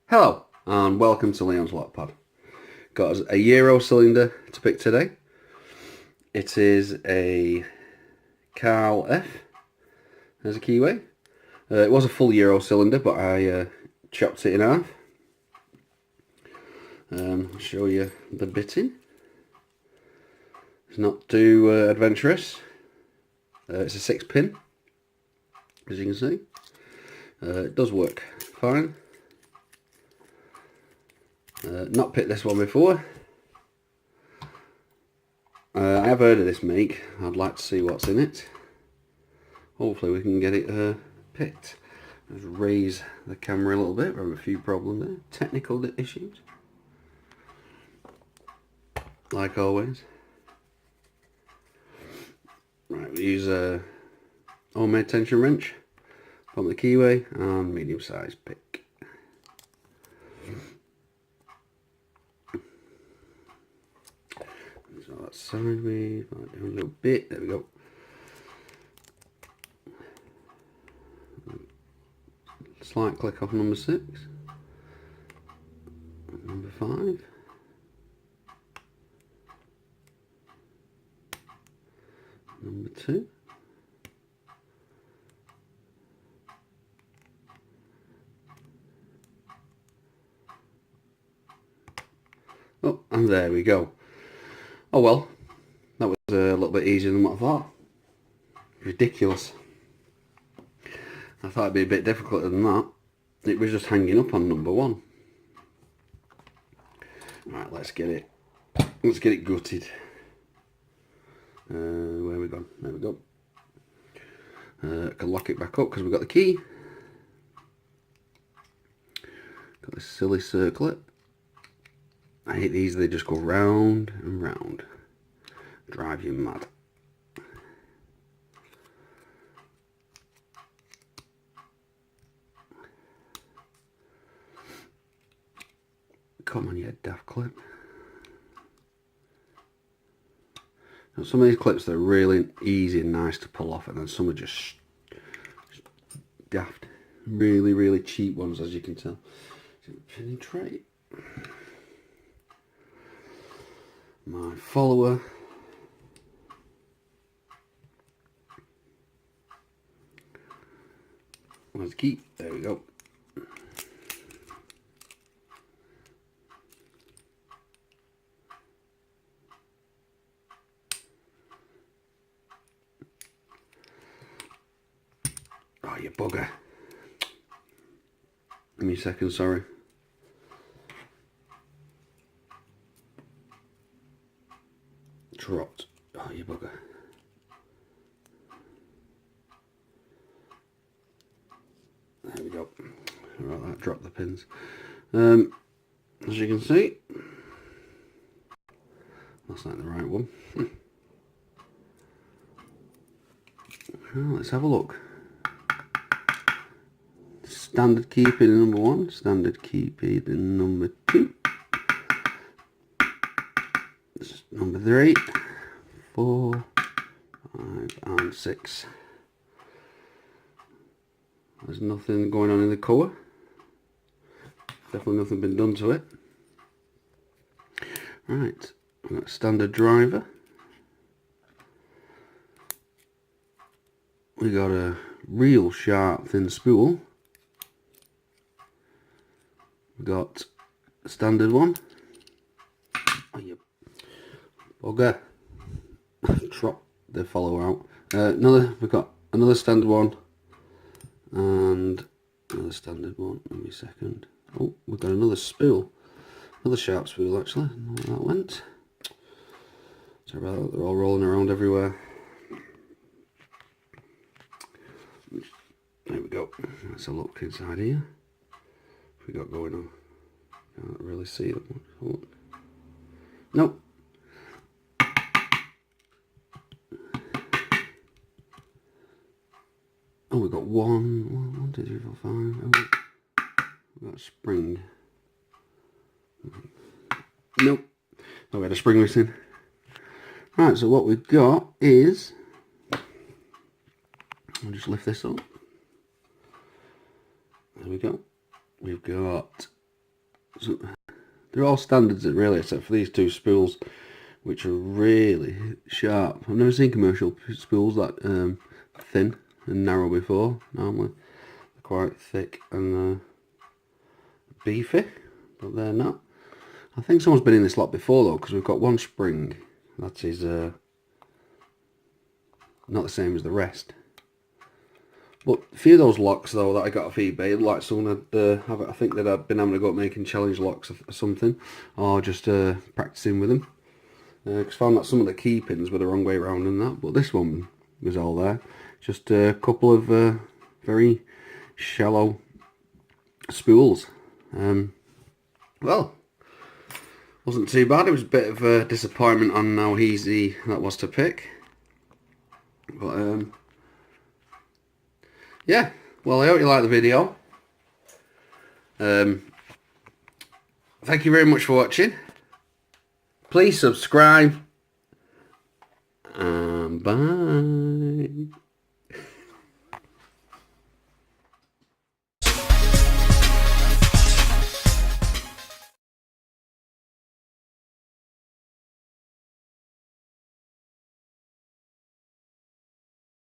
Hello and welcome to Leon's Lockpad. Got us a Euro cylinder to pick today. It is a Carl F. There's a keyway. It was a full Euro cylinder, but I chopped it in half. I'll show you the bitting. It's not too adventurous. It's a 6-pin, as you can see. It does work fine. Not picked this one before. I have heard of this make. I'd like to see what's in it. Hopefully we can get it picked. Let's raise the camera a little bit. We have a few problems there. Technical issues. Like always. Right, we use a homemade tension wrench from the keyway and medium sized pick. So that's sideways, down a little bit, there we go. Slight click off number 6. Number 5. Number 2. Oh, and there we go. Oh well, that was a little bit easier than what I thought. Ridiculous. I thought it'd be a bit difficult than that. It was just hanging up on number 1. Right, let's get it gutted. Where we gone? There we go. I can lock it back up because we've got the key. Got this silly circlet. I hate these, they just go round and round. Drive you mad. Come on, you daft clip. Now, some of these clips, they're really easy and nice to pull off, and then some are just daft. Really, really cheap ones, as you can tell. Penetrate. My follower. Let's keep. There we go. Oh, you bugger. Give me a second, sorry. Dropped. Oh, you bugger. There we go. Right, that dropped the pins. As you can see, that's not the right one. Well, let's have a look. Standard key pin in number 1, standard key pin in number 2. This is number 3, 4, 5 and 6. There's nothing going on in the core. Definitely nothing been done to it. Right, we've got a standard driver. We got a real sharp thin spool. We got a standard one. Oh, you bugger. Drop the follow out. We've got another standard one and another standard one. Give me a second. Oh, we've got another spool. Another sharp spool, actually. I don't know where that went. Sorry about that, they're all rolling around everywhere. There we go. Let's have a look inside here. What we got going on? Can't really see them. Oh. Nope. Oh, we've got one, 2, 3, 4, 5. Oh, we've got a spring. Nope. Oh, we had a spring missing. Right, so what we've got is, I'll just lift this up. There we go. We've got So they're all standards really, except for these two spools, which are really sharp. I've never seen commercial spools that thin and narrow before. Normally they're quite thick and beefy, but they're not. I think someone's been in this lot before though, because we've got one spring that is not the same as the rest. But a few of those locks though that I got off eBay, like someone had I think they'd been having a go at making challenge locks or something, or just practicing with them. Because I found that some of the key pins were the wrong way around and that, but this one was all there. Just a couple of very shallow spools. Well, wasn't too bad. It was a bit of a disappointment on how easy that was to pick. But yeah, well, I hope you liked the video. Thank you very much for watching. Please subscribe. And bye.